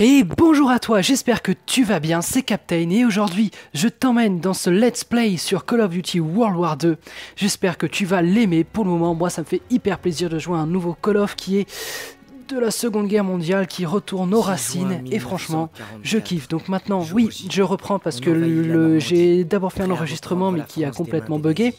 Et bonjour à toi, j'espère que tu vas bien, c'est Captain et aujourd'hui je t'emmène dans ce let's play sur Call of Duty World War 2. J'espère que tu vas l'aimer. Pour le moment, moi ça me fait hyper plaisir de jouer à un nouveau Call of qui est de la Seconde Guerre mondiale, qui retourne aux racines et franchement je kiffe. Donc maintenant oui, je reprends parce que j'ai d'abord fait un enregistrement mais qui a complètement bugué.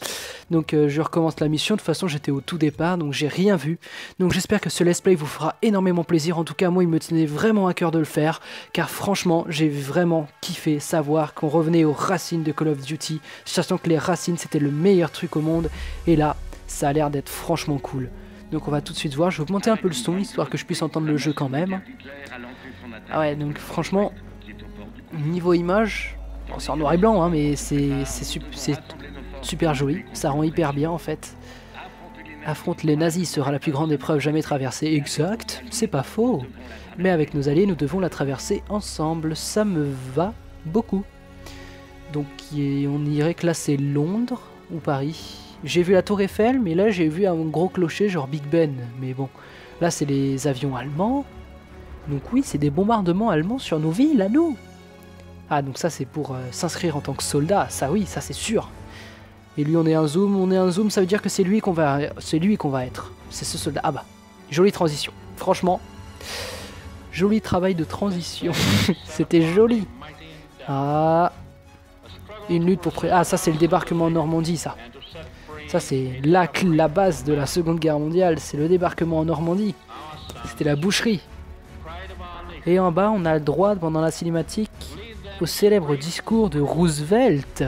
Donc je recommence la mission. De toute façon j'étais au tout départ donc j'ai rien vu. Donc j'espère que ce let's play vous fera énormément plaisir. En tout cas moi il me tenait vraiment à cœur de le faire car franchement j'ai vraiment kiffé savoir qu'on revenait aux racines de Call of Duty, sachant que les racines c'était le meilleur truc au monde et là ça a l'air d'être franchement cool. Donc on va tout de suite voir, je vais augmenter un peu le son histoire que je puisse entendre le jeu quand même. Ah ouais, donc franchement, niveau image, bon, c'est en noir et blanc hein, mais c'est super joli, ça rend hyper bien en fait. Affronter les nazis sera la plus grande épreuve jamais traversée, exact, c'est pas faux. Mais avec nos alliés, nous devons la traverser ensemble, ça me va beaucoup. Donc on irait classer Londres ou Paris. J'ai vu la tour Eiffel, mais là j'ai vu un gros clocher genre Big Ben. Mais bon, là c'est les avions allemands. Donc oui, c'est des bombardements allemands sur nos villes, à nous. Ah, donc ça c'est pour s'inscrire en tant que soldat, ça oui, ça c'est sûr. Et lui on est un zoom, ça veut dire que c'est lui qu'on va être. C'est ce soldat. Ah bah, jolie transition. Franchement, joli travail de transition. C'était joli. Ah, une lutte pour... Ah, ça c'est le débarquement en Normandie, ça. Ça c'est la base de la Seconde Guerre mondiale, c'est le débarquement en Normandie. C'était la boucherie. Et en bas on a le droit pendant la cinématique au célèbre discours de Roosevelt.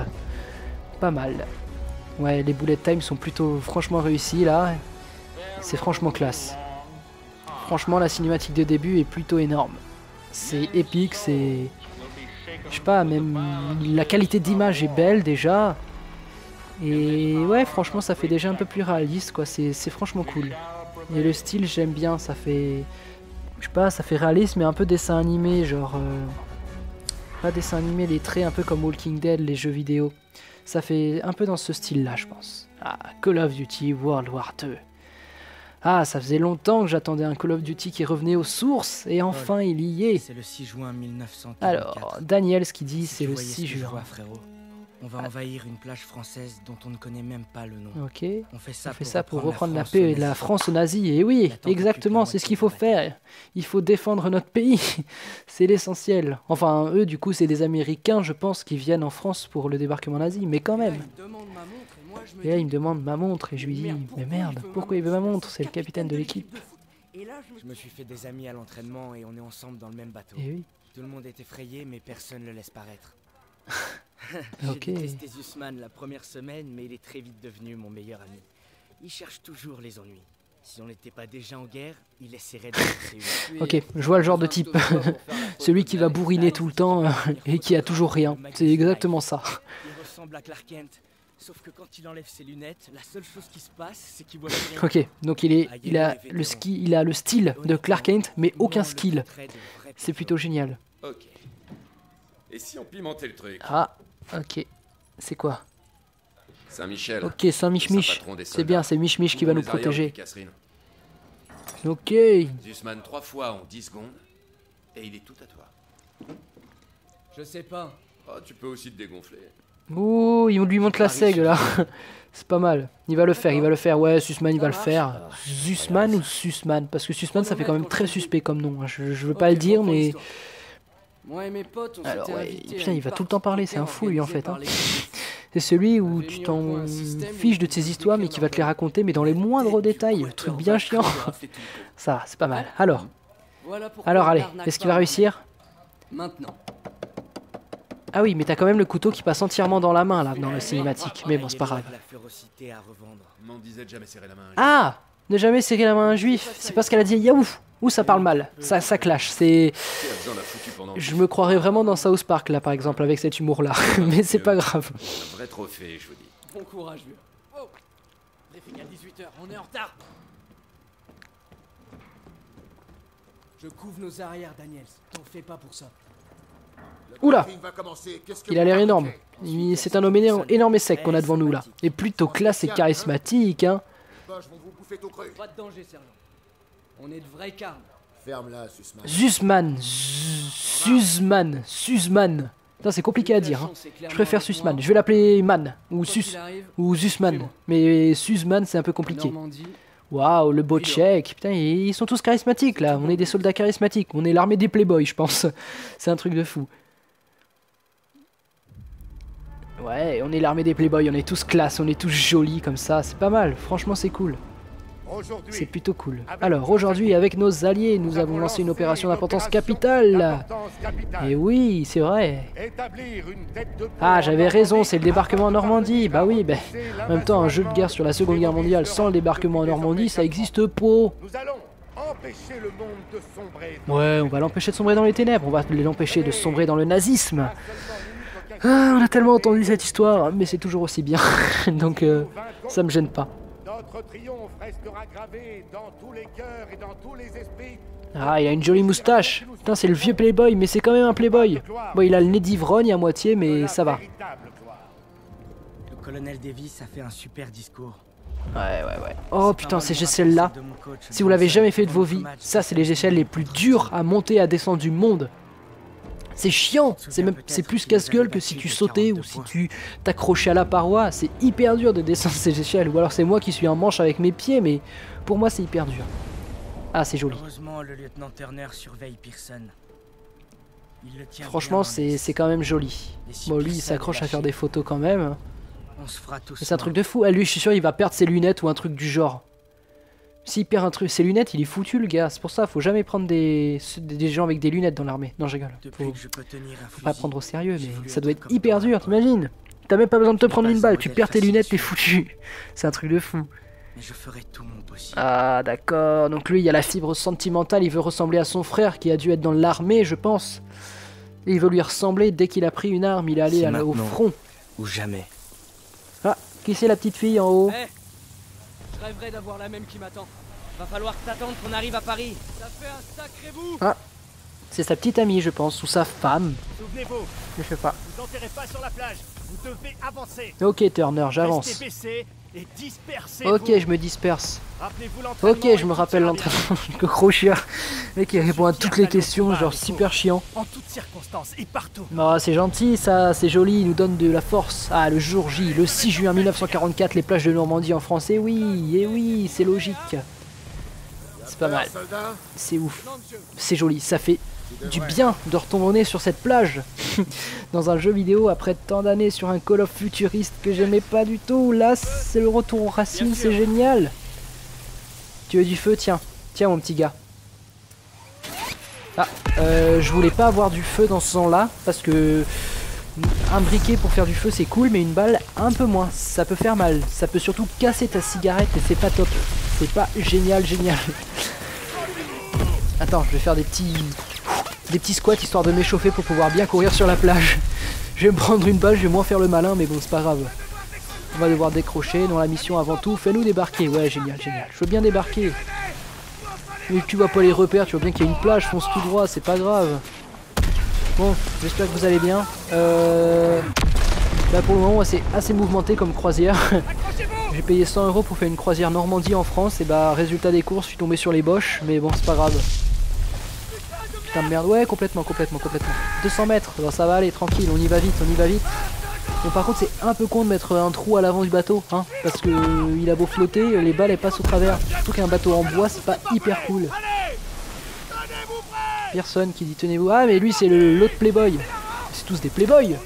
Pas mal. Ouais, les bullet time sont plutôt franchement réussis là. C'est franchement classe. Franchement la cinématique de début est plutôt énorme. C'est épique, c'est... Je sais pas, même la qualité d'image est belle déjà. Et ouais, franchement, ça fait déjà un peu plus réaliste, quoi. C'est franchement cool. Et le style, j'aime bien. Ça fait, je sais pas, ça fait réaliste, mais un peu dessin animé, genre pas dessin animé, les traits un peu comme Walking Dead, les jeux vidéo. Ça fait un peu dans ce style-là, je pense. Ah, Call of Duty World War 2. Ah, ça faisait longtemps que j'attendais un Call of Duty qui revenait aux sources, et enfin il y est. C'est le 6 juin 1944. Alors, Daniel, ce qu'il dit, c'est le 6 juin. On va envahir une plage française dont on ne connaît même pas le nom. Ok, on fait ça pour reprendre la paix et la France aux nazis. Et oui, exactement, c'est ce qu'il faut faire. Il faut défendre notre pays. C'est l'essentiel. Enfin, eux, du coup, c'est des Américains, je pense, qui viennent en France pour le débarquement nazi. Mais quand même. Et là, il me demande ma montre. Et je lui dis, mais merde, pourquoi il veut ma montre? C'est le capitaine de l'équipe. Je me suis fait des amis à l'entraînement et on est ensemble dans le même bateau. Et oui. Tout le monde est effrayé, mais personne ne le laisse paraître. Ok. J'ai détesté Zussman la première semaine, mais il est très vite devenu mon meilleur ami. Il cherche toujours les ennuis. Si on n'était pas déjà en guerre, il essaierait de nous Ok, je vois le genre de type. Celui qui va bourriner tout le temps et qui a toujours rien. C'est exactement ça. Il ressemble à Clark Kent, sauf que quand il enlève ses lunettes, la seule chose qui se passe, c'est qu'il voit rien. Ok, donc il a le style de Clark Kent, mais aucun skill. C'est plutôt génial. Ok. Et si on pimentait le truc? Ah, ok. C'est quoi? Saint-Michel. Ok, Saint-Mich-Mich. C'est bien, c'est Mich-Mich qui va nous protéger. Ok. Zussman 3 fois en 10 secondes. Et il est tout à toi. Je sais pas. Oh, tu peux aussi te dégonfler. Ouh, il lui montre la seigle là. C'est pas mal. Il va le faire. Ouais, Sussman, il va le faire. Zussman ou Sussman? Parce que Sussman, ça fait quand même très suspect comme nom. Je veux pas le dire, mais... Moi et mes potes, on alors ouais, putain, il va tout le temps parler, c'est un fou lui en fait. Hein. C'est celui où tu t'en fiches de tes histoires mais qui va te les raconter mais dans les moindres détails, truc bien chiant. Ça, c'est pas mal. Alors allez, est-ce qu'il va réussir? Maintenant. Ah oui, mais t'as quand même le couteau qui passe entièrement dans la main là, dans le cinématique. Mais bon, c'est pas grave. Ah, ne jamais serrer la main à un juif, c'est pas ce qu'elle a dit. Yaouf. Ouh, ça parle mal, ça clash, c'est... Je me croirais vraiment dans South Park, là, par exemple, avec cet humour-là, mais c'est pas grave. Un vrai trophée, je vous dis. Bon courage, vieux. Oh, briefing à 18h, on est en retard. Je couvre nos arrières, Daniels, t'en fais pas pour ça. Oula, il a l'air énorme. C'est un homme énorme et sec qu'on a devant nous, là. Et plutôt classe et charismatique, hein. Pas de danger, sergent. On est de vrais carnes. Ferme-la, Sussman. Sussman. Putain, c'est compliqué à dire. Hein. Je préfère Sussman. Je vais l'appeler Man ou Sus ou Sussman. Mais Sussman, c'est un peu compliqué. Waouh, le beau tchèque. Putain, ils sont tous charismatiques là. On est des soldats charismatiques. On est l'armée des playboys, je pense. C'est un truc de fou. Ouais, on est l'armée des playboys. On est tous classe, on est tous jolis comme ça. C'est pas mal. Franchement, c'est cool. C'est plutôt cool. Alors, aujourd'hui, avec nos alliés, nous avons lancé une opération d'importance capitale. Et oui, c'est vrai. Ah, j'avais raison, c'est le débarquement en Normandie. Bah oui, ben, en même temps, un jeu de guerre sur la Seconde Guerre mondiale sans le débarquement en Normandie, ça existe pas. Ouais, on va l'empêcher de sombrer dans les ténèbres, on va l'empêcher de sombrer dans le nazisme. Ah, on a tellement entendu cette histoire, mais c'est toujours aussi bien. Donc, ça me gêne pas. Notre triomphe restera gravé dans tous les cœurs et dans tous les esprits. Ah, il a une jolie moustache. Putain, c'est le vieux playboy, mais c'est quand même un playboy. Bon, il a le nez d'ivrogne à moitié, mais ça va. Le colonel Davis a fait un super discours. Ouais. Oh putain, ces échelles-là. Si vous l'avez jamais fait de vos vies, ça, c'est les échelles les plus dures à monter et à descendre du monde. C'est chiant, c'est plus casse-gueule que si tu sautais ou si tu t'accrochais à la paroi. C'est hyper dur de descendre ces échelles. Ou alors c'est moi qui suis en manche avec mes pieds, mais pour moi c'est hyper dur. Ah, c'est joli. Heureusement, le lieutenant Turner surveille Pearson. Il le tient. Franchement, c'est quand même joli. Bon, lui il s'accroche à faire des photos quand même. C'est un truc de fou. Ah, lui, je suis sûr, il va perdre ses lunettes ou un truc du genre. S'il perd un truc, ses lunettes, il est foutu le gars. C'est pour ça, faut jamais prendre des gens avec des lunettes dans l'armée. Non, je rigole. Faut pas prendre au sérieux, mais ça doit être hyper dur, t'imagines? T'as même pas besoin de te prendre une balle, tu perds tes lunettes, t'es foutu. C'est un truc de fou. Je ferai tout mon possible. Ah, d'accord. Donc lui, il y a la fibre sentimentale, il veut ressembler à son frère qui a dû être dans l'armée, je pense. Et il veut lui ressembler dès qu'il a pris une arme, il est allé au front. Ou jamais. Ah, qui c'est la petite fille en haut? Je rêverais d'avoir la même qui m'attend. Va falloir t'attendre qu'on arrive à Paris. Ça fait un sacré bout. Ah, c'est sa petite amie, je pense, ou sa femme. Souvenez-vous, je sais pas. Vous enterrez pas sur la plage. Vous devez avancer. Ok, Turner, j'avance. Ok, je me disperse. Ok, je me rappelle l'entraînement. Le gros chien. Le mec, il répond à toutes les questions, genre super chiant. En toutes circonstances et partout. Oh, c'est gentil, ça, c'est joli, il nous donne de la force. Ah, le jour J, le 6 juin 1944, les plages de Normandie en français, oui, c'est logique. C'est pas mal. C'est ouf. C'est joli, ça fait du bien de retomber sur cette plage. Dans un jeu vidéo après tant d'années sur un Call of futuriste que j'aimais pas du tout. Là, c'est le retour aux racines, c'est génial. Tu veux du feu? Tiens, mon petit gars. Ah, je voulais pas avoir du feu dans ce sens-là parce que un briquet pour faire du feu c'est cool, mais une balle un peu moins. Ça peut faire mal. Ça peut surtout casser ta cigarette et c'est pas top. C'est pas génial. Attends, je vais faire des petits squats histoire de m'échauffer pour pouvoir bien courir sur la plage. Je vais me prendre une balle, je vais moins faire le malin, mais bon, c'est pas grave. On va devoir décrocher dans la mission avant tout. Fais-nous débarquer. Ouais, génial. Je veux bien débarquer. Mais tu vois pas les repères, tu vois bien qu'il y a une plage, fonce tout droit, c'est pas grave. Bon, j'espère que vous allez bien. Là pour le moment, c'est assez mouvementé comme croisière. J'ai payé 100 € pour faire une croisière Normandie en France. Et bah, résultat des courses, je suis tombé sur les boches, mais bon, c'est pas grave. Putain de merde, ouais, complètement. 200 mètres, alors ça va aller, tranquille, on y va vite. Bon, par contre, c'est un peu con de mettre un trou à l'avant du bateau, hein, parce que il a beau flotter, les balles elles passent au travers. Surtout qu'un bateau en bois, c'est pas hyper cool. Personne qui dit tenez-vous. Ah, mais lui, c'est l'autre playboy. C'est tous des playboys.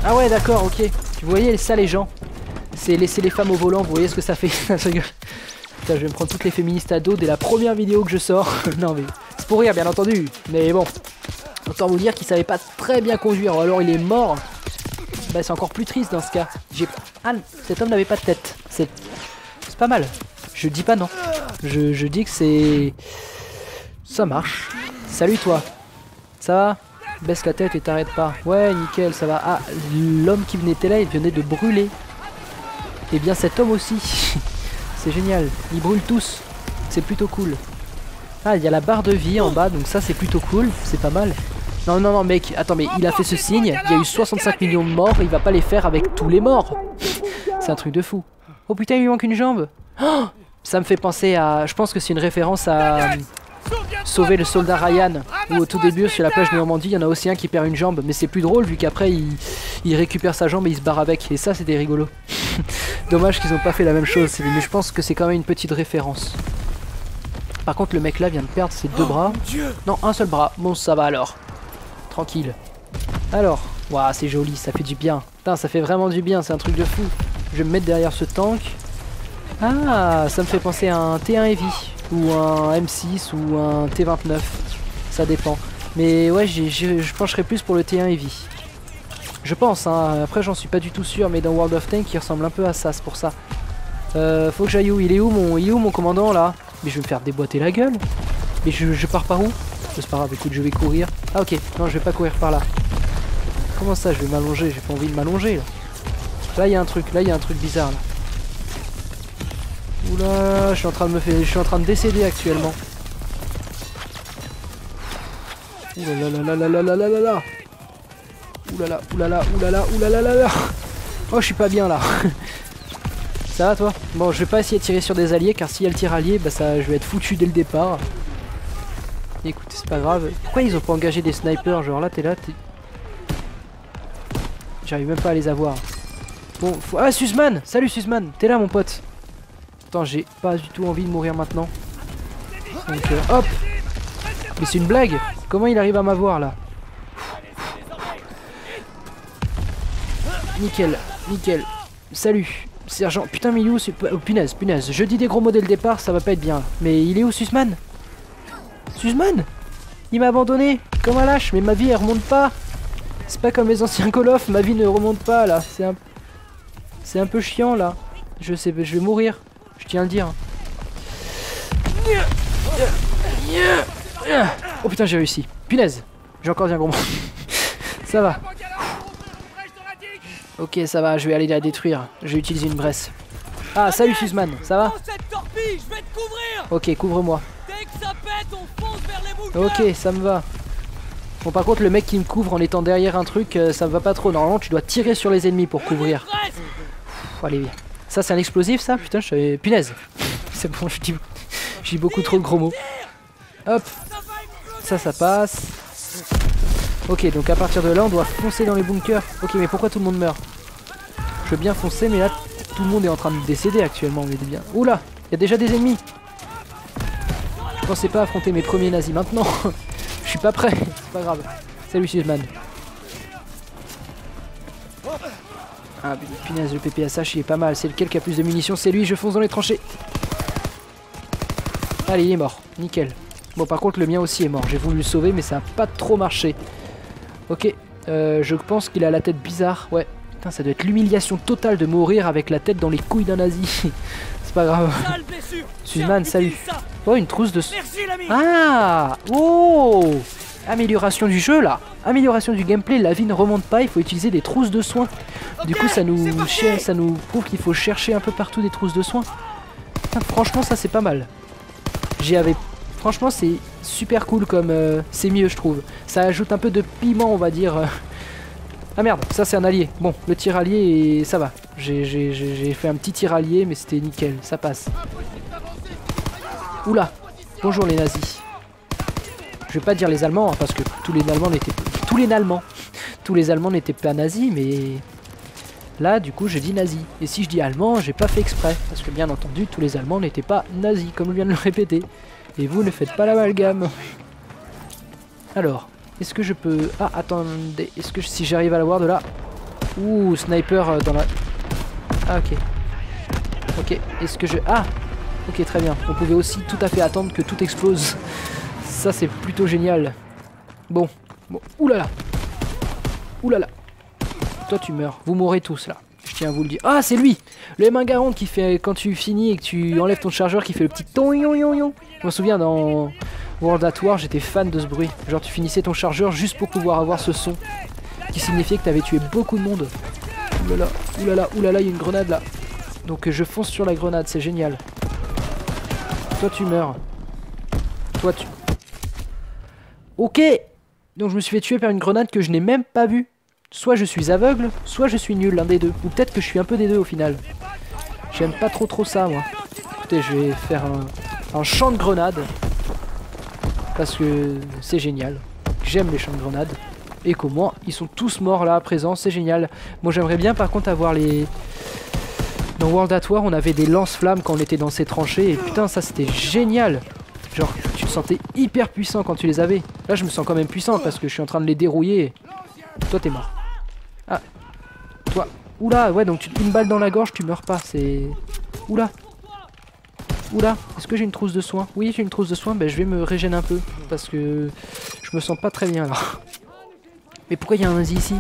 Ah ouais, d'accord, ok. Vous voyez ça, les gens? C'est laisser les femmes au volant, vous voyez ce que ça fait? Putain, je vais me prendre toutes les féministes à dos dès la première vidéo que je sors. Non mais, c'est pour rire bien entendu. Mais bon, autant vous dire qu'il savait pas très bien conduire, ou alors il est mort. Bah c'est encore plus triste dans ce cas. Ah, cet homme n'avait pas de tête. C'est pas mal. Je dis pas non. Je dis que c'est... Ça marche. Salut toi. Ça va? Baisse la tête et t'arrêtes pas. Ouais, nickel, ça va. Ah, l'homme qui venait là, il venait de brûler. Et bien cet homme aussi. C'est génial. Ils brûlent tous. C'est plutôt cool. Ah, il y a la barre de vie en bas, donc ça c'est plutôt cool. C'est pas mal. Non, mec. Attends, mais il a fait ce signe. Il y a eu 65 millions de morts. Il va pas les faire avec tous les morts. C'est un truc de fou. Oh putain, il lui manque une jambe. Oh, ça me fait penser à... Je pense que c'est une référence à... Sauver le soldat Ryan, où au tout début sur la plage de Normandie, il y en a aussi un qui perd une jambe, mais c'est plus drôle vu qu'après il récupère sa jambe et il se barre avec, et ça c'était rigolo. Dommage qu'ils ont pas fait la même chose, mais je pense que c'est quand même une petite référence. Par contre le mec là vient de perdre ses deux bras. Non, un seul bras, bon ça va alors. Tranquille. Alors, waouh c'est joli, ça fait du bien. Putain ça fait vraiment du bien, c'est un truc de fou. Je vais me mettre derrière ce tank. Ah, ça me fait penser à un T1 Heavy. Ou un M6 ou un T29, ça dépend. Mais ouais, je pencherais plus pour le T1 Heavy. Je pense, hein. Après j'en suis pas du tout sûr, mais dans World of Tanks il ressemble un peu à ça, c'est pour ça. Faut que j'aille où? Il est où mon commandant là? Mais je vais me faire déboîter la gueule. Mais je pars par où? C'est pas grave, écoute, je vais courir. Ah ok, non je vais pas courir par là. Comment ça, je vais m'allonger? J'ai pas envie de m'allonger là. Là il y a un truc bizarre là. Oula, je suis en train de décéder actuellement. Oulala. Oulala. Oh, je suis pas bien là. Ça va toi? Bon, je vais pas essayer de tirer sur des alliés car s'il y a le tir allié, bah ça, je vais être foutu dès le départ. Écoute, c'est pas grave. Pourquoi ils ont pas engagé des snipers? Genre là, t'es là, j'arrive même pas à les avoir. Bon, Ah, Suzman! Salut Suzman! T'es là mon pote? Attends, j'ai pas du tout envie de mourir maintenant. Donc hop. Mais c'est une blague. Comment il arrive à m'avoir là? Nickel. Salut, sergent. Putain, mais il est où? Oh, punaise. Je dis des gros mots dès le départ, ça va pas être bien. Mais il est où Suzman? Suzman? Il m'a abandonné. Comme un lâche, mais ma vie elle remonte pas. C'est pas comme les anciens Call of, ma vie ne remonte pas là. C'est un peu chiant là. Je vais mourir. Je tiens à le dire. Oh putain, j'ai réussi. Punaise, j'ai encore dit un gros mot. Ça va. Ok, ça va, je vais aller la détruire. Je vais utiliser une bresse. Ah, salut Suzman, ça va? Ok, couvre-moi. Ok, ça me va. Bon, par contre, le mec qui me couvre en étant derrière un truc, ça me va pas trop. Normalement, tu dois tirer sur les ennemis pour couvrir. Allez, viens. Ça c'est un explosif ça? Putain je savais... Punaise. C'est bon, je dis beaucoup trop de gros mots. Hop. Ça passe. Ok, donc à partir de là on doit foncer dans les bunkers. Ok, mais pourquoi tout le monde meurt? Je veux bien foncer mais là tout le monde est en train de décéder actuellement. On est bien. Oula, il y a déjà des ennemis. Je pensais pas affronter mes premiers nazis maintenant. Je suis pas prêt, c'est pas grave. Salut Suzman. Ah punaise, le PPSH il est pas mal, c'est lequel qui a plus de munitions? C'est lui, je fonce dans les tranchées. Allez, il est mort, nickel. Bon par contre le mien aussi est mort, j'ai voulu le sauver mais ça a pas trop marché. Ok, je pense qu'il a la tête bizarre, ouais. Putain, ça doit être l'humiliation totale de mourir avec la tête dans les couilles d'un nazi. C'est pas grave. Suzman, salut. Oh, une trousse de... Ah. Oh. Amélioration du jeu là. Amélioration du gameplay, la vie ne remonte pas, il faut utiliser des trousses de soins. Du coup ça nous prouve qu'il faut chercher un peu partout des trousses de soins. Putain, franchement ça c'est pas mal. Franchement c'est super cool comme... c'est mieux je trouve. Ça ajoute un peu de piment on va dire. Ah merde, ça c'est un allié. Bon, le tir allié ça va. J'ai fait un petit tir allié mais c'était nickel, ça passe. Oula, bonjour les nazis. Je vais pas dire les Allemands hein, parce que tous les Allemands n'étaient pas nazis, mais là du coup je dis nazi. Et si je dis allemand, j'ai pas fait exprès parce que bien entendu tous les Allemands n'étaient pas nazis comme je viens de le répéter. Et vous ne faites pas l'amalgame. Alors, est-ce que je peux... Ah attendez, est-ce que si j'arrive à l'avoir de là... Ouh, sniper dans la... Ah ok. Ok, est-ce que je... Ah. Ok, très bien. On pouvait aussi tout à fait attendre que tout explose. Ça c'est plutôt génial. Bon, oulala. Oulala. Toi tu meurs, vous mourrez tous là. Je tiens à vous le dire. Ah c'est lui. Le M1 Garand qui fait quand tu finis et que tu enlèves ton chargeur qui fait le petit ton yon yon yon. Je me souviens dans World at War j'étais fan de ce bruit. Genre tu finissais ton chargeur juste pour pouvoir avoir ce son. Qui signifiait que tu avais tué beaucoup de monde. Oulala, oulala, oulala, il y a une grenade là. Donc je fonce sur la grenade, c'est génial. Toi tu meurs. Toi tu... Ok. Donc je me suis fait tuer par une grenade que je n'ai même pas vue. Soit je suis aveugle, soit je suis nul, l'un des deux. Ou peut-être que je suis un peu des deux au final. J'aime pas trop ça moi. Écoutez, je vais faire un champ de grenades. Parce que c'est génial. J'aime les champs de grenades. Et qu'au moins, ils sont tous morts là à présent, c'est génial. Moi j'aimerais bien par contre avoir les... Dans World at War, on avait des lance-flammes quand on était dans ces tranchées. Et putain, ça c'était génial. Genre, tu te sentais hyper puissant quand tu les avais. Là, je me sens quand même puissant parce que je suis en train de les dérouiller. Toi, t'es mort. Ah. Toi. Oula, ouais, donc une balle dans la gorge, tu meurs pas. C'est... Oula. Oula, est-ce que j'ai une trousse de soins? Oui, j'ai une trousse de soins, ben je vais me régénérer un peu. Parce que je me sens pas très bien là. Mais pourquoi il y a un nazi ici?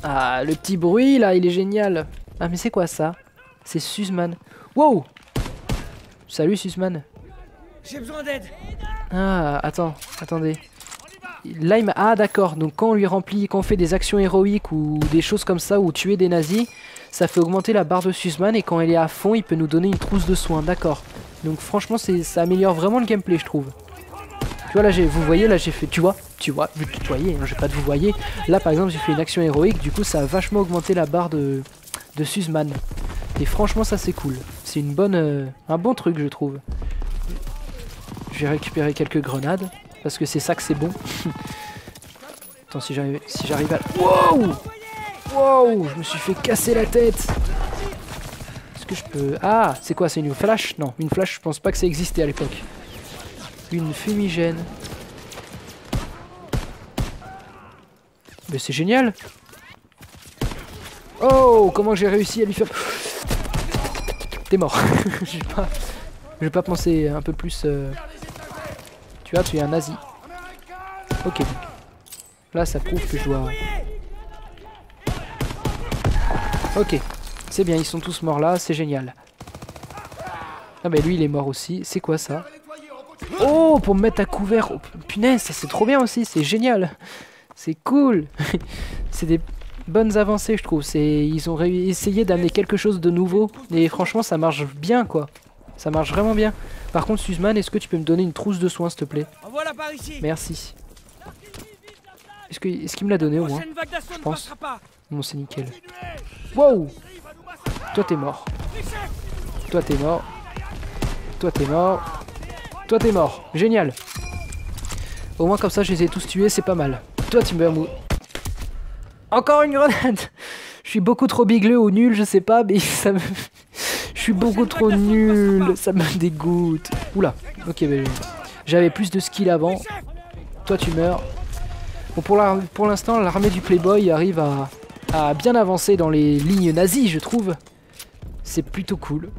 Ah, le petit bruit là, il est génial. Ah, mais c'est quoi ça? C'est Suzman. Wow! Salut Suzman. J'ai besoin d'aide. Ah, attendez. Là, ah d'accord, donc quand on lui remplit, quand on fait des actions héroïques ou des choses comme ça, ou tuer des nazis, ça fait augmenter la barre de Suzman et quand elle est à fond, il peut nous donner une trousse de soins, d'accord. Donc franchement, ça améliore vraiment le gameplay, je trouve. Tu vois, là, vous voyez, là j'ai fait, tu vois, je vais tutoyer, hein, je vais pas te vous voyez. Là par exemple, j'ai fait une action héroïque, du coup ça a vachement augmenté la barre de Suzman. Et franchement, ça c'est cool. C'est une bonne, un bon truc, je trouve. Je vais récupérer quelques grenades. Parce que c'est ça que c'est bon. Attends, si j'arrive à... Wow! Wow! Je me suis fait casser la tête! Est-ce que je peux... Ah! C'est quoi? C'est une flash? Non, une flash, je pense pas que ça existait à l'époque. Une fumigène. Mais c'est génial! Oh! Comment j'ai réussi à lui faire... T'es mort. Je vais pas penser un peu plus... Tu vois, tu es un nazi. Ok. Là, ça prouve que je dois... Ok. C'est bien, ils sont tous morts là, c'est génial. Ah bah lui, il est mort aussi. C'est quoi ça? Oh, pour me mettre à couvert. Oh, punaise, ça c'est trop bien aussi, c'est génial. C'est cool. C'est des bonnes avancées, je trouve. Ils ont essayé d'amener quelque chose de nouveau. Et franchement, ça marche bien, quoi. Ça marche vraiment bien. Par contre, Suzman, est-ce que tu peux me donner une trousse de soins, s'il te plaît? Voilà par ici. Merci. Est-ce qu'il me l'a donné au moins? Je pense. Bon, c'est nickel. Wow! Toi, t'es mort. Toi, t'es mort. Toi, t'es mort. Toi, t'es mort. Génial. Au moins, comme ça, je les ai tous tués, c'est pas mal. Toi, tu meurs mou. Encore une grenade! Je suis beaucoup trop bigleux ou nul, je sais pas, mais ça me... Je suis beaucoup trop nul, ça me dégoûte. Oula, ok, bah, j'avais plus de skill avant. Toi tu meurs. Bon, pour l'instant, l'armée du Playboy arrive à bien avancer dans les lignes nazies, je trouve. C'est plutôt cool.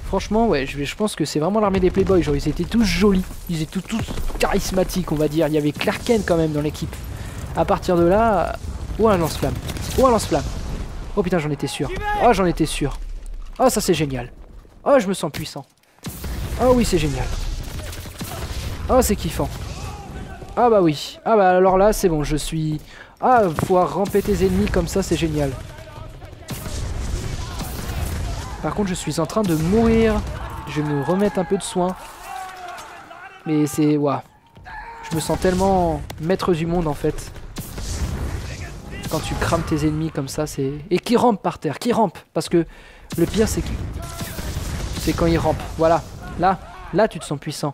Franchement, ouais, je pense que c'est vraiment l'armée des Playboys. Genre, ils étaient tous jolis, ils étaient tous charismatiques, on va dire. Il y avait Clark Kent quand même dans l'équipe. À partir de là... Oh, un lance-flamme. Oh, un lance-flamme. Oh putain, j'en étais sûr. Oh, j'en étais sûr. Oh, ça c'est génial. Oh, je me sens puissant. Oh oui, c'est génial. Oh, c'est kiffant. Ah bah oui. Ah bah alors là, c'est bon, je suis... Ah, pouvoir ramper tes ennemis comme ça, c'est génial. Par contre, je suis en train de mourir. Je vais me remettre un peu de soin. Mais c'est... Waouh. Je me sens tellement maître du monde, en fait. Quand tu crames tes ennemis comme ça, c'est... Et qui rampe par terre, qui rampe. Parce que le pire, c'est quand ils rampent. Voilà. Là, tu te sens puissant.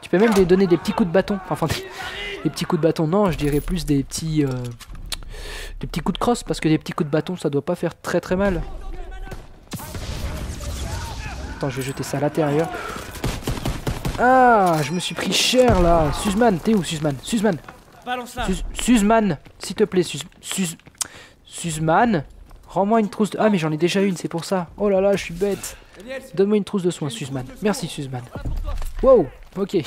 Tu peux même lui donner des petits coups de bâton. Enfin, des petits coups de bâton, non, je dirais plus des petits... des petits coups de crosse. Parce que des petits coups de bâton, ça doit pas faire très très mal. Attends, je vais jeter ça à l'intérieur. Ah, je me suis pris cher, là. Suzman, t'es où, Suzman? Suzman. Suzman, s'il te plaît, Suzman, rends-moi une trousse de... Ah mais j'en ai déjà une, c'est pour ça. Oh là là, je suis bête. Donne-moi une trousse de soins, Suzman. Merci, Suzman. Wow, ok.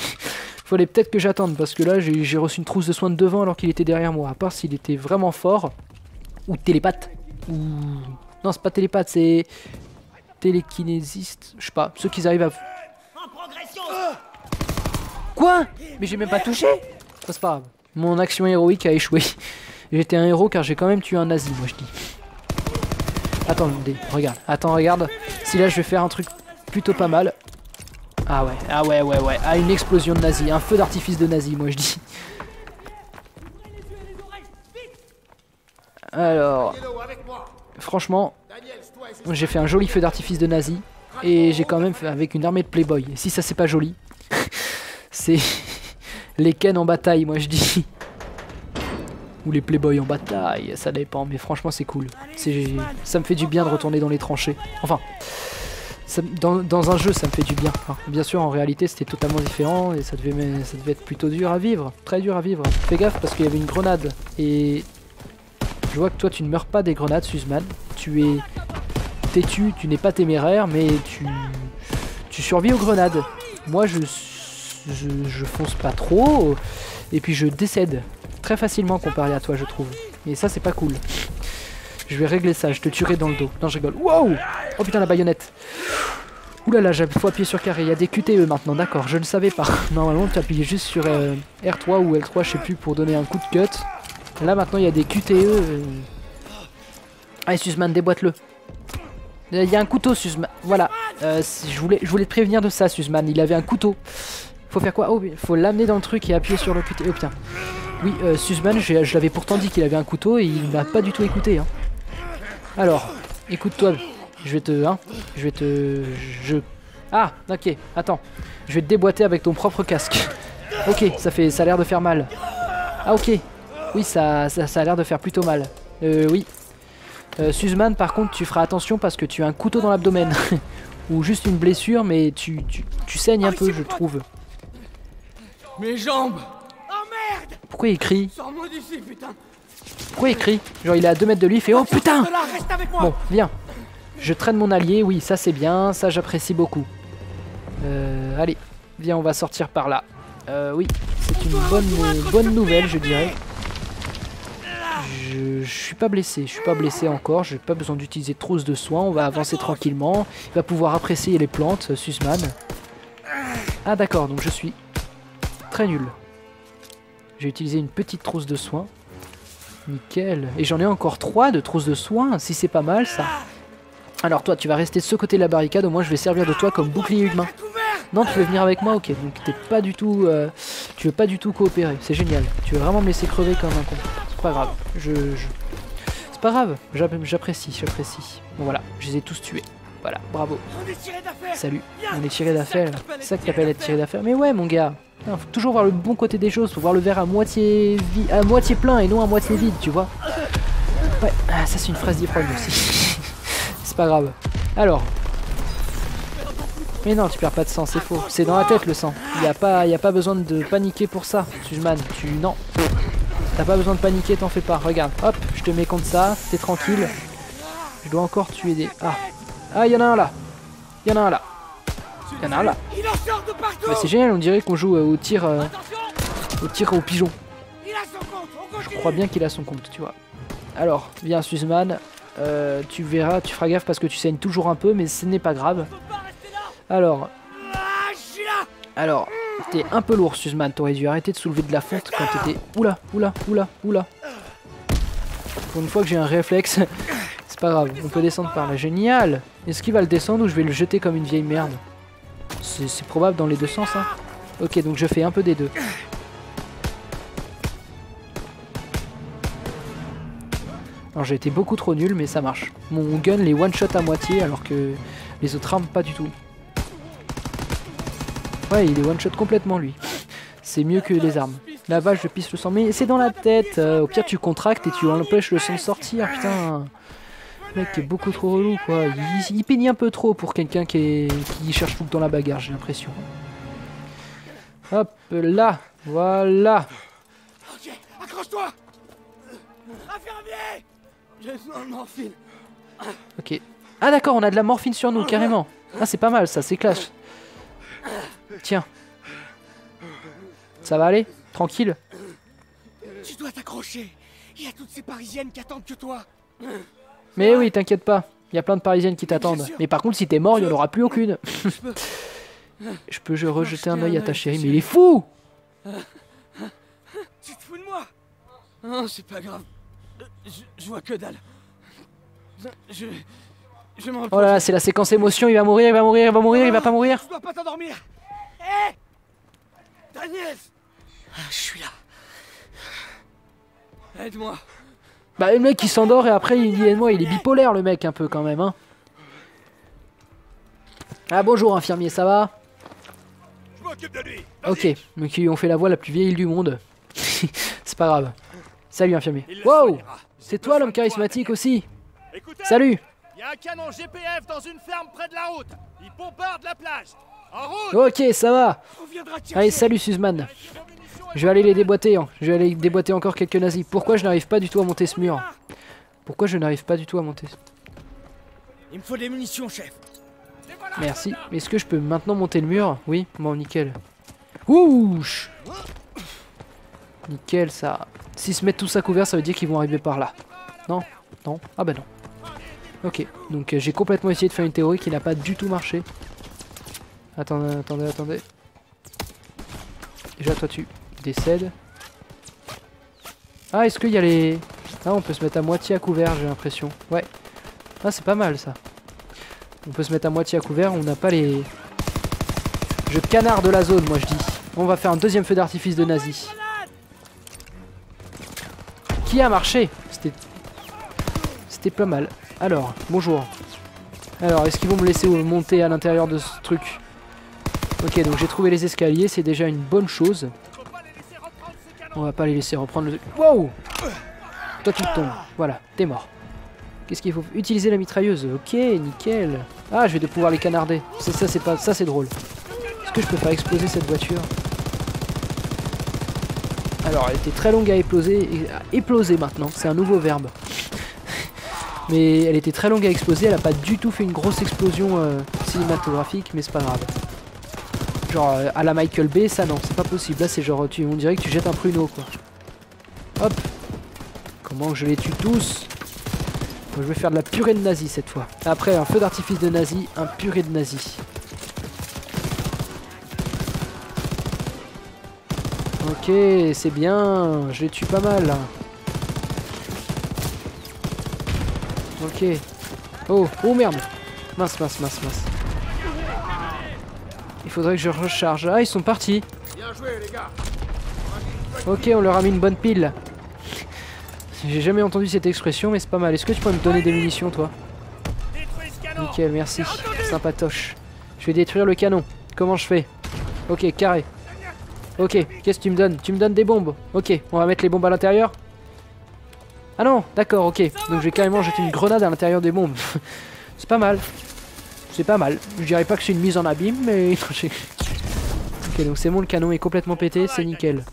Fallait peut-être que j'attende, parce que là, j'ai reçu une trousse de soins de devant alors qu'il était derrière moi. À part s'il était vraiment fort. Ou télépathe. Ou... Non, c'est pas télépathe, c'est... télékinésiste. Je sais pas, ceux qui arrivent à... Quoi? Mais j'ai même pas touché. Ça, c'est pas grave. Mon action héroïque a échoué. J'étais un héros car j'ai quand même tué un nazi, moi je dis. Attendez, regarde. Attends, regarde. Si là je vais faire un truc plutôt pas mal. Ah ouais. Ah, une explosion de nazi. Un feu d'artifice de nazi, moi je dis. Alors... Franchement... J'ai fait un joli feu d'artifice de nazi. Et j'ai quand même fait avec une armée de playboy. Et si ça c'est pas joli, c'est les Ken en bataille, moi je dis. Ou les playboys en bataille, ça dépend. Mais franchement c'est cool. Ça me fait du bien de retourner dans les tranchées. Enfin, dans un jeu ça me fait du bien. Hein. Bien sûr en réalité c'était totalement différent. Et ça devait être plutôt dur à vivre. Très dur à vivre. Fais gaffe parce qu'il y avait une grenade. Et je vois que toi tu ne meurs pas des grenades, Sussman. Tu es têtu, tu n'es pas téméraire, mais tu survis aux grenades. Moi je fonce pas trop, et puis je décède très facilement comparé à toi je trouve. Et ça c'est pas cool. Je vais régler ça, je te tuerai dans le dos. Non je rigole. Wow. Oh putain la baïonnette. Oulala, faut appuyer sur carré, il y a des QTE maintenant, d'accord, je ne savais pas. Normalement tu appuyais juste sur R3 ou L3, je sais plus, pour donner un coup de cut. Là maintenant il y a des QTE. Allez Sussman, déboîte-le. Il y a un couteau, Sussman. Voilà. Je voulais te prévenir de ça, Sussman. Il avait un couteau. Faut faire quoi? Oh, il faut l'amener dans le truc et appuyer sur le QT. Oh putain. Oui, Sussman, je l'avais pourtant dit qu'il avait un couteau et il m'a pas du tout écouté. Hein. Alors, écoute-toi. Je vais te... Ah, ok. Attends. Je vais te déboîter avec ton propre casque. Ok, ça a l'air de faire mal. Ah, ok. Oui, ça a l'air de faire plutôt mal. Oui. Sussman, par contre, tu feras attention parce que tu as un couteau dans l'abdomen. Ou juste une blessure, mais tu saignes un peu, je trouve. Mes jambes! Oh merde! Pourquoi il crie? Sors-moi d'ici, putain! Pourquoi il crie? Genre, il est à 2 mètres de lui, il fait oh putain! Reste avec moi. Bon, viens. Je traîne mon allié, oui, ça c'est bien, ça j'apprécie beaucoup. Allez, viens, on va sortir par là. Oui, c'est une bonne nouvelle, je dirais. Je suis pas blessé, encore, j'ai pas besoin d'utiliser de trousse de soins, on va avancer tranquillement. Il va pouvoir apprécier les plantes, Sussman. Ah d'accord, donc je suis très nul. J'ai utilisé une petite trousse de soins. Nickel. Et j'en ai encore 3 de trousses de soins, si c'est pas mal ça. Alors toi, tu vas rester de ce côté de la barricade, au moins je vais servir de toi comme bouclier humain. Non, tu veux venir avec moi? Ok, donc t'es pas du tout... tu veux pas du tout coopérer, c'est génial. Tu veux vraiment me laisser crever comme un con. C'est pas grave, c'est pas grave, j'apprécie. Bon voilà, je les ai tous tués. Voilà, bravo. Salut, on est tiré d'affaire. C'est ça que t'appelles être tiré d'affaire? Mais ouais mon gars, non, faut toujours voir le bon côté des choses, faut voir le verre à moitié plein et non à moitié vide, tu vois. Ouais, ça c'est une phrase d'Ifron aussi. C'est pas grave. Alors... Mais non, tu perds pas de sang, c'est faux. C'est dans la tête le sang. Y a pas besoin de paniquer pour ça, Sussman. Non. T'as pas besoin de paniquer, t'en fais pas. Regarde, hop, je te mets contre ça, t'es tranquille. Je dois encore tuer des... Ah, y'en a un là. Y'en a un là. Mais c'est génial, on dirait qu'on joue au tir au pigeon. Je crois bien qu'il a son compte, tu vois. Alors, viens Sussman. Tu verras, tu feras gaffe parce que tu saignes toujours un peu, mais ce n'est pas grave. Alors, t'es un peu lourd, Sussman. T'aurais dû arrêter de soulever de la fonte quand t'étais... Oula. Pour une fois que j'ai un réflexe, c'est pas grave. On peut descendre par là. Génial. Est-ce qu'il va le descendre ou je vais le jeter comme une vieille merde? C'est probable dans les deux sens, hein. Ok, donc je fais un peu des deux. Alors j'ai été beaucoup trop nul, mais ça marche. Mon gun les one-shot à moitié, alors que les autres armes pas du tout. Ouais, il est one-shot complètement, lui. C'est mieux que les armes. La vache, je pisse le sang. Mais c'est dans la tête. Au pire, tu contractes et tu empêches le sang de sortir. Putain. Le mec est beaucoup trop relou, quoi. Il peigne un peu trop pour quelqu'un qui cherche tout le temps la bagarre, j'ai l'impression. Hop là. Voilà. Ok, accroche-toi. Infirmier. J'ai besoin de morphine. Ok. Ah d'accord, on a de la morphine sur nous, carrément. Ah, c'est pas mal, ça, c'est classe. Tiens. Ça va aller? Tranquille? Tu dois t'accrocher. Il y a toutes ces Parisiennes qui attendent que toi. Mais oui, t'inquiète pas. Il y a plein de Parisiennes qui t'attendent. Mais par contre, si t'es mort, il n'y en aura plus aucune. Je peux rejeter un œil à ta chérie, mais il est fou! Tu te fous de moi? Non, c'est pas grave. Je vois que dalle. Je m'en... Oh là là, c'est la séquence émotion, il va mourir, il va pas mourir. Je dois pas t'endormir. Hé Daniel. Je suis là. Aide-moi. Bah le mec il s'endort et après il dit aide-moi, il est bipolaire le mec un peu quand même, hein. Ah bonjour infirmier, ça va? Je m'occupe de lui. Ok, donc ils ont fait la voix la plus vieille du monde. C'est pas grave. Salut infirmier. Il le Wow! soignera. C'est toi l'homme charismatique aussi? Écoutez, Salut! il y a un canon GPF dans une ferme près de la route. Il bombarde la plage. En route. Ok, ça va. On viendra te Allez, chercher. salut Suzman. Vérifiez vos munitions et Je vais aller les déboîter. Hein. Je vais aller déboîter encore quelques nazis. Pourquoi je n'arrive pas du tout à monter ce mur? Pourquoi je n'arrive pas du tout à monter ce... Il me faut des munitions, chef. Merci. Est-ce que je peux maintenant monter le mur? Oui, bon, nickel. Ouch! Nickel, ça. S'ils se mettent tous à couvert, ça veut dire qu'ils vont arriver par là. Non? Non? Ah bah non. Ok, donc j'ai complètement essayé de faire une théorie qui n'a pas du tout marché. Attendez, attendez, attendez. Déjà, toi tu décèdes. Ah, est-ce qu'il y a les... Ah, on peut se mettre à moitié à couvert, j'ai l'impression. Ouais. Ah, c'est pas mal ça. On peut se mettre à moitié à couvert, on n'a pas les... Je canard de la zone, moi je dis. On va faire un deuxième feu d'artifice de nazis. Qui a marché? C'était pas mal. Alors, bonjour. Alors, est-ce qu'ils vont me laisser monter à l'intérieur de ce truc? Ok, donc j'ai trouvé les escaliers, c'est déjà une bonne chose. faut pas les laisser reprendre ces canons. On va pas les laisser reprendre le... Wow! Toi tu tombes. Voilà, t'es mort. Qu'est-ce qu'il faut? Utiliser la mitrailleuse. Ok, nickel. Ah, je vais de pouvoir les canarder. C'est ça, c'est pas... Ça, c'est drôle. Est-ce que je peux faire exploser cette voiture? Alors, elle était très longue à écloser maintenant. C'est un nouveau verbe. Mais elle était très longue à exploser. Elle a pas du tout fait une grosse explosion cinématographique, mais c'est pas grave. Genre, à la Michael Bay, ça non, c'est pas possible. Là, c'est genre, on dirait que tu jettes un pruneau, quoi. Hop. Comment je les tue tous? Je vais faire de la purée de nazis cette fois. Après un feu d'artifice de nazis, un purée de nazis. Ok, c'est bien. Je les tue pas mal là. Ok. Oh, oh merde. Mince, mince, mince, mince. Il faudrait que je recharge. Ah, ils sont partis. Ok, on leur a mis une bonne pile. J'ai jamais entendu cette expression, mais c'est pas mal. Est-ce que tu peux me donner des munitions, toi? Détruis ce canon. Nickel, merci. Sympatoche. Je vais détruire le canon. Comment je fais? Ok, carré. Ok, qu'est-ce que tu me donnes? Tu me donnes des bombes. Ok, on va mettre les bombes à l'intérieur. Ah non, d'accord, ok. Donc je vais carrément jeter une grenade à l'intérieur des bombes. C'est pas mal. C'est pas mal. Je dirais pas que c'est une mise en abîme, mais... Ok, donc c'est bon, le canon est complètement pété, c'est nickel.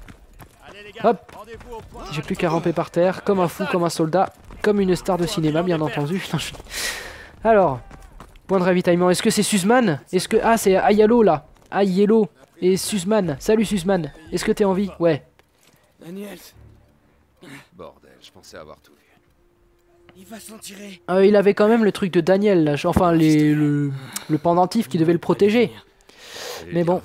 Allez les gars, Hop. rendez-vous au point. J'ai plus qu'à ramper par terre, comme un fou, comme un soldat, comme une star de cinéma, bien entendu. Alors, point de ravitaillement. Est-ce que c'est Suzman? Est-ce que... Ah, c'est Ayalo, là. Ayelo et Suzman. Salut, Suzman. Est-ce que t'es en vie? Ouais. Daniel, Bordel, je pensais avoir tout vu. il va s'en tirer. Il avait quand même le truc de Daniel, là. Enfin, le pendentif qui devait le protéger. Mais bon.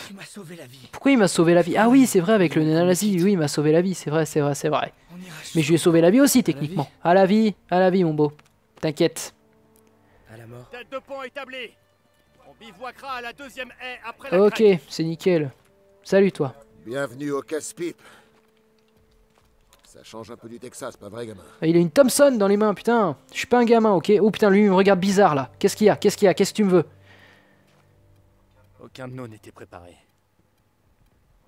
Tu m'as sauvé la vie. Pourquoi il m'a sauvé la vie? Ah oui, c'est vrai, avec le nazi. Oui, il m'a sauvé la vie. C'est vrai, c'est vrai, c'est vrai. On ira Mais je lui ai sauvé la vie aussi, techniquement. À la vie, mon beau. T'inquiète. à la mort. Tête de pont établie. On bivouaquera à la deuxième haie après la Ok, crête. c'est nickel. Salut, toi. Bienvenue au casse-pipe. Ça change un peu du Texas, pas vrai, gamin? Il a une Thompson dans les mains, putain. Je suis pas un gamin, ok? Oh putain, lui, il me regarde bizarre, là. Qu'est-ce qu'il y a? Qu'est-ce qu'il y a? Qu'est-ce que tu me veux? Aucun de nous n'était préparé.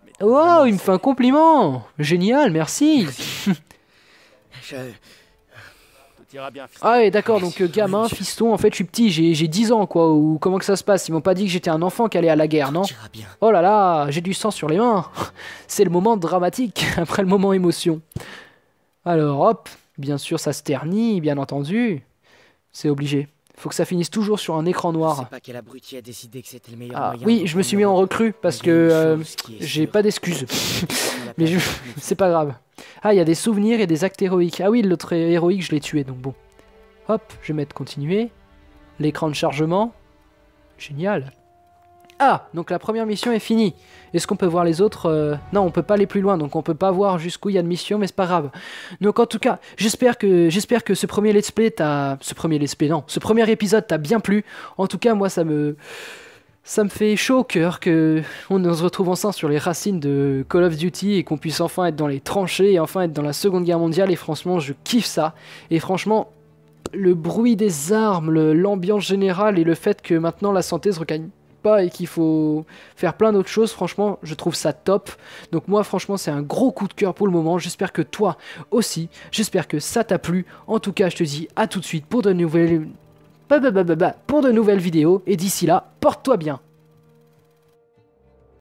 Mais Oh, il me fait un compliment. Génial, merci. Je... tout ira bien, fils. Ah ouais, d'accord, donc gamin, fiston, en fait, je suis petit, j'ai 10 ans, quoi. Ou comment que ça se passe? Ils m'ont pas dit que j'étais un enfant qui allait à la guerre, non? Tu iras bien. Oh là là, j'ai du sang sur les mains. C'est le moment dramatique, après le moment émotion. Alors, hop, bien sûr, ça se ternit, bien entendu. C'est obligé. Faut que ça finisse toujours sur un écran Je sais noir. pas quel abruti a décidé que c'était le meilleur Ah moyen. oui, de je me suis mis prendre en le recrue parce Mais il y a que une chose qui est j'ai sûre. pas d'excuses. à la Mais place. c'est pas grave. Ah, il y a des souvenirs et des actes héroïques. Ah oui, l'autre héroïque, je l'ai tué, donc bon. Hop, je vais mettre continuer. L'écran de chargement. Génial. Ah, donc la première mission est finie. Est-ce qu'on peut voir les autres? Non, on peut pas aller plus loin, donc on peut pas voir jusqu'où il y a de missions, mais c'est pas grave. Donc en tout cas, j'espère que ce premier let's play ce premier épisode t'a bien plu. En tout cas, moi, ça me fait chaud au cœur que on se retrouve ensemble sur les racines de Call of Duty et qu'on puisse enfin être dans les tranchées et enfin être dans la Seconde Guerre mondiale. Et franchement, je kiffe ça. Et franchement, le bruit des armes, l'ambiance générale et le fait que maintenant la santé se regagne pas et qu'il faut faire plein d'autres choses, franchement je trouve ça top. Donc moi franchement c'est un gros coup de cœur pour le moment, j'espère que toi aussi, j'espère que ça t'a plu. En tout cas je te dis à tout de suite pour de nouvelles vidéos et d'ici là porte-toi bien.